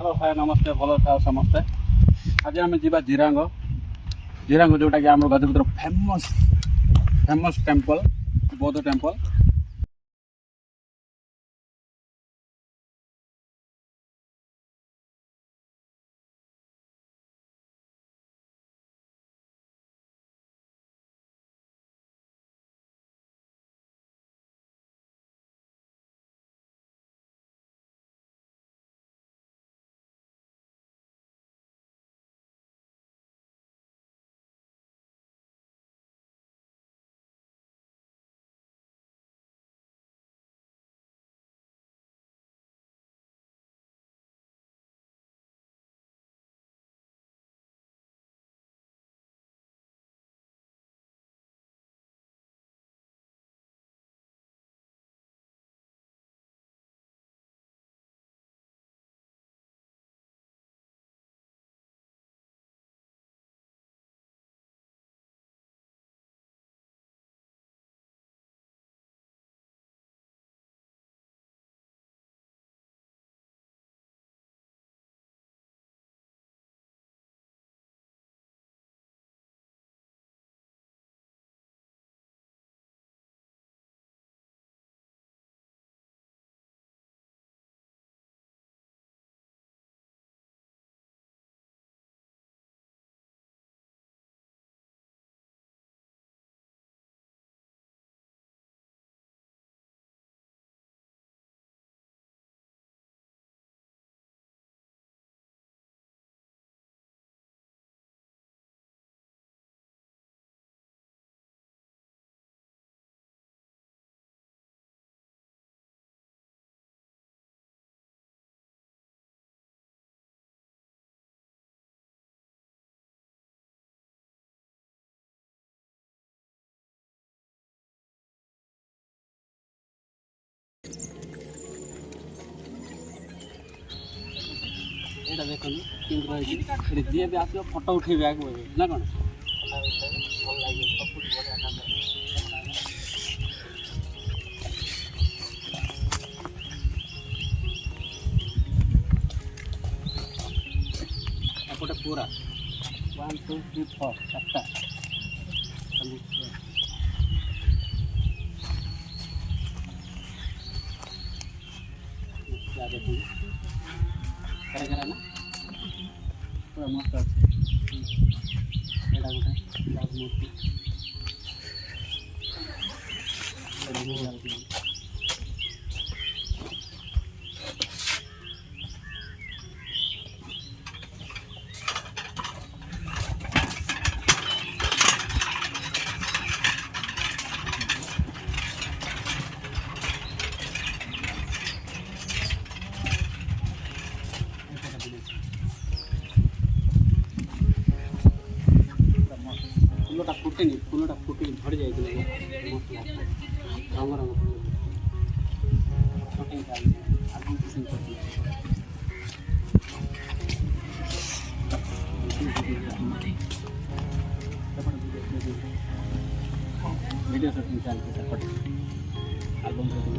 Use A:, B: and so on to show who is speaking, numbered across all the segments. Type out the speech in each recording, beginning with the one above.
A: हाय नमस्ते भल था समस्ते। आज आम जा जिरांग जिरांग जोटा कि आम गजपतिर फेमस फेमस टेम्पल बौद्ध टेम्पल। এটা দেখুন কিন্তু রয়েছে ଯିଏ ବି ଆସିବ ଫଟୋ ଉଠେଇବାକୁ ନା କ'ଣ ଭଲ ଲାଗିବ ସବୁଠୁ ବଢ଼ିଆ କାମ। ଏପଟେ ପୁରା 1 2 3 4 ଚାରିଟା ଦେଖୁন करेगा ना पूरा मस्त अच्छे एटा गोटे मूर्ति फूलटा फुटी झड़ी जाए रंग रंग फुल वीडियो शूटिंग चलती सेपटे album shooting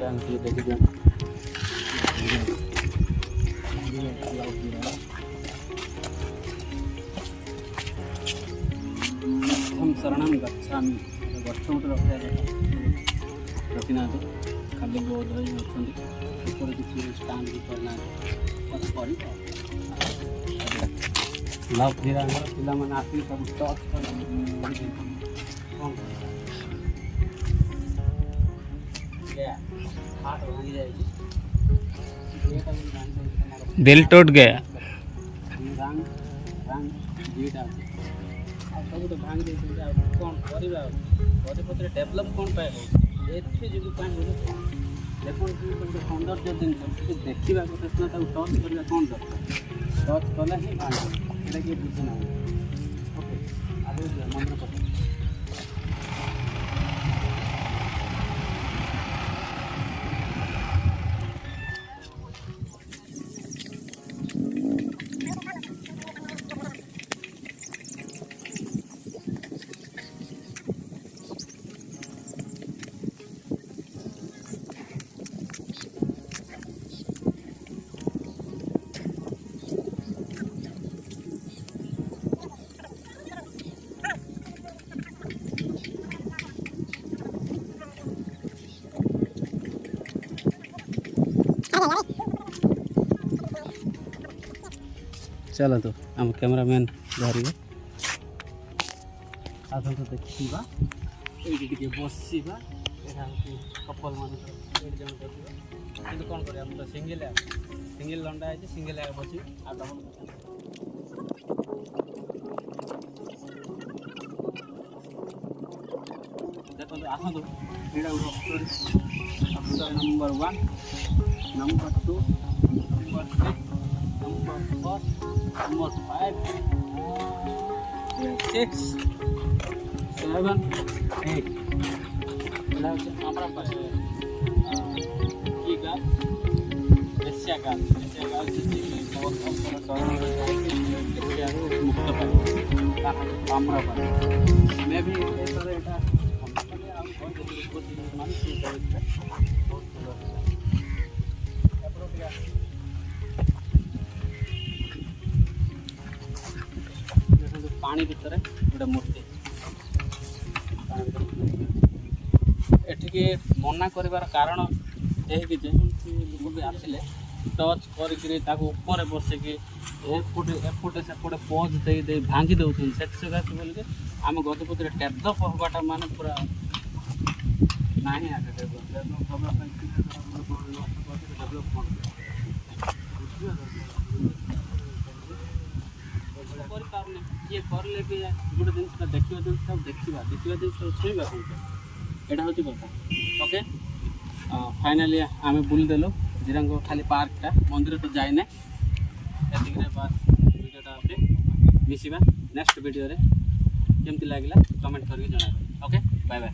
A: yang kita juga हम शरणं गच्छामि गच्छ गोटे रखी ना खाली बोध किसी स्टांड भी करना लव फिर पे आसिक सब स्टॉक भांगी जाए
B: दिल टूट गया।
A: रंग रंग जीटा सब तो भांगी दे कौन करवा गजपति डेभलप कौन पाए एथि जो देखो गोटे सौंदर्य जिन देखा कथा सीना टच करवा कौन दरकार टच कले ही भांगे ये किए बुझीना ओके आगे मंदिर पता चलो तो आम कैमरामैन धरिए आसत देखा ये बसवा कपल मान कि कौन कर तो सिंगल लंडा है सिंगल बस आ डबल देखो आसतु ये number 1 number 2 number 3 number 4 number 5 6 7 8 हमारा पास ये गाछ एशिया गाछ बहुत मुक्त हमारा पास मैं भी पानी भितर गोटे मूर्ति एठिके मना कर कारण यही कि लोक भी आसिले टच कर बसिकी एपटे सेपटे पज दे भांगी दौन से बोल आम गजपति डेभलप हवाटा मान पूरा ना किए करले भी गोटे जिन देखा जिन छुआ यहाँ हूँ कथा ओके फाइनाली आम बुलदेलु जीरांग खाली पार्कटा मंदिर तो जाइने बास वीडियोटा ओके मिसिबा नेक्स्ट वीडियो रे केमती लागला कमेंट करके जणाबे ओके बाय बाय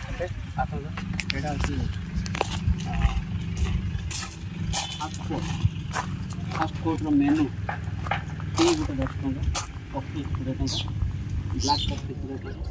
A: ओके आसो एटा अछि फास्ट फूड रो मेनू टी गोटे 10 टंका कॉफी 20 टंका ब्लैक कॉफी 20 टंका